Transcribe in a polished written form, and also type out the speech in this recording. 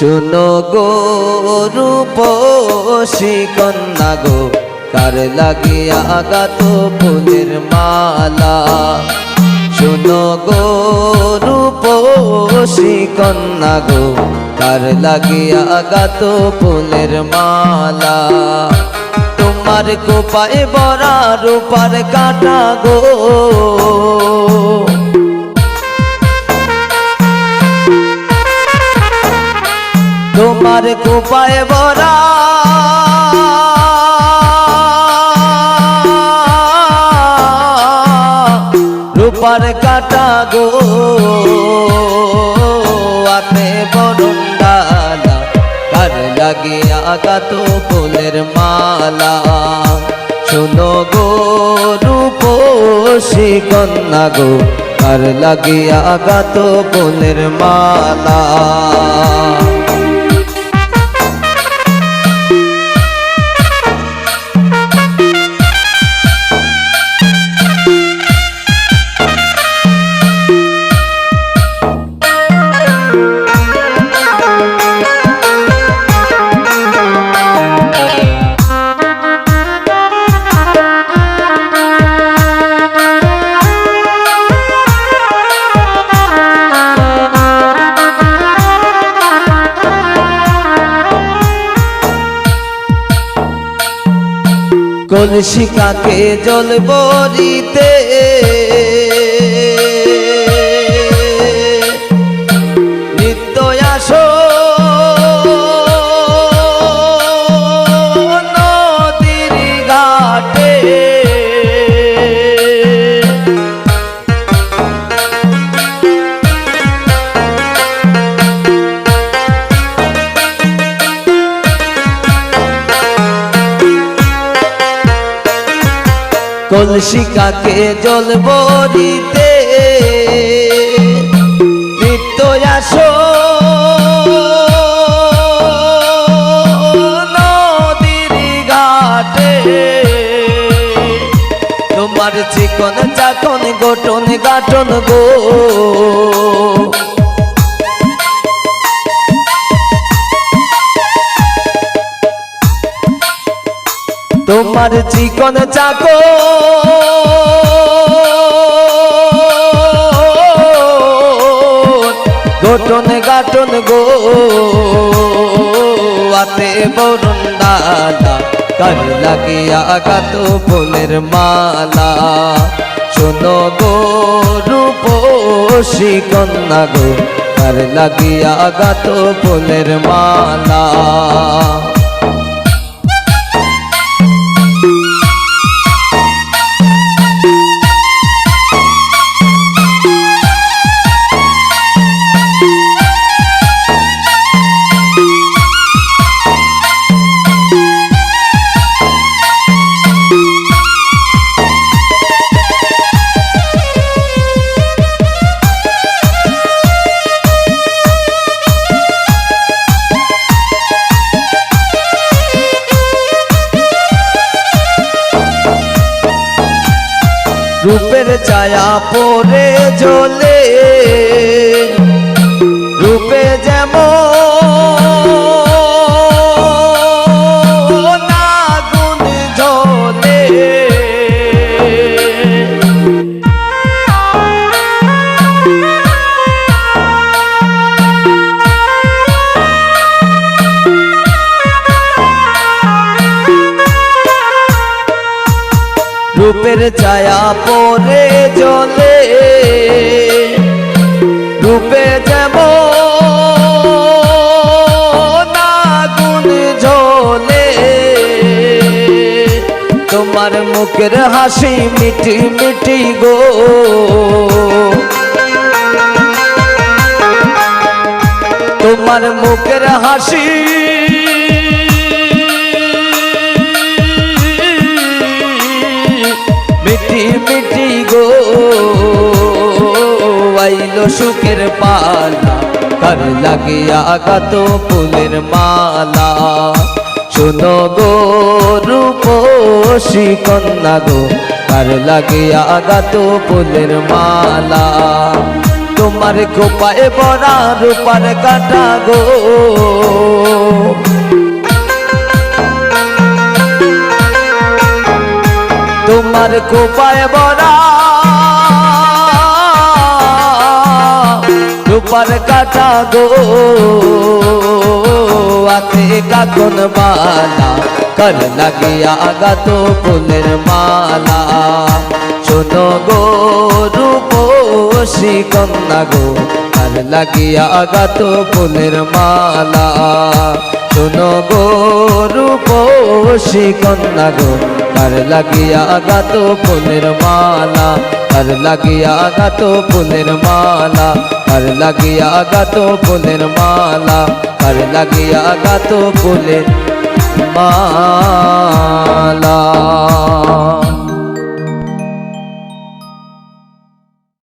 শুনো গো রূপসী কন্যা গো, কার লাগিয়া গাত ফুলের মালা। শুনো গো রূপসী কন্যা গো, কার লাগিয়া গাত ফুলের মালা। তোমার কোপায় বরা রূপার কাটা গো, তোমার কোপায় বরা রূপার কাটা গো, আতে বরণ ডালা, কার লাগিয়া গাত ফুলের মালা। শোনো গো রূপসী কন্যা গো, কার লাগিয়া গাত ফুলের মালা। কলসি কাকে জল বরিতে, নিত্য আসো নদীর ঘাটে। কলসি কাকে জল বরিতে, নিত্য আসো নদীর ঘাটে। তোমার চিকন চাকন গঠন গাঠন গো, তোমার চিকন চাকো গঠন গাঠন গো, আতে বরণ ডালা, কার লাগিয়া গাত ফুলের মালা। শোনো গো রূপসী কন্যা গো, কার লাগিয়া গাত ফুলের মালা। রূপের ছায়া পড়ে জ্বলে, রূপে যেমন আগুন জ্বলে। রূপের ছায়া পড়ে জ্বলে, রূপে যেমন আগুন জ্বলে। তোমার মুখের হাসি মিটি মিটি গো, তোমার মুখের হাসি মিটি মিটি গো, আইলো সুখের পালা, কার লাগিয়া গাত ফুলের মালা। শোনো গো রূপসী কন্যা গো, কার লাগিয়া গাত ফুলের মালা। তোমার তোমার কোপায় বড়া রূপার কাটা গো তোমার কোপায় বড়া রূপার কাটা গো আতে কাকন মালা কর লাগিয়া গাতো ফুলের মালা শোনো গো রূপসী কন্যা গো কর লাগিয়া গাতো ফুলের মালা শোনো গো রূপসী কন্যা গো কর লাগিয়া গাতো ফুলের মালা কর লাগিয়া গাতো ফুলের মালা কর লাগিয়া গাতো ফুলের মালা কর লাগিয়া গাতো ফুলের মালা।